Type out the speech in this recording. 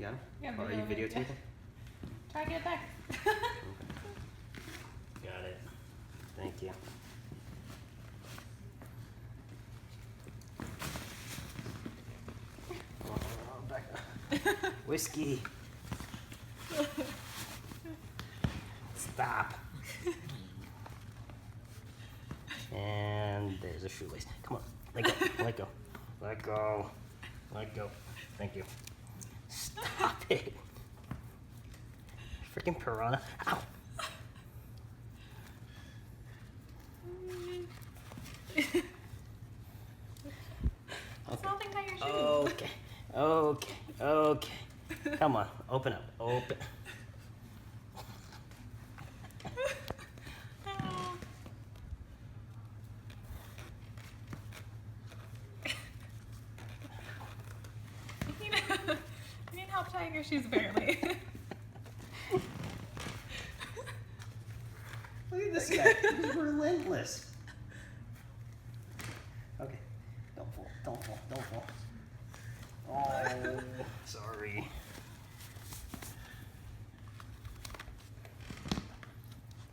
You got him? Yeah, or are you videotaping? Try to get it back. Okay. Got it. Thank you. Oh, back up. Whiskey. Stop. And there's a shoelace. Come on. Let go. Let go. Let go. Let go. Thank you. Stop it. Freaking piranha. Ow. Something about your shoe. Okay. Okay. Okay. Come on. Open up. Open. You need help tying your shoes, apparently. Look at this guy. He's relentless. Okay. Don't fall. Don't fall. Don't fall.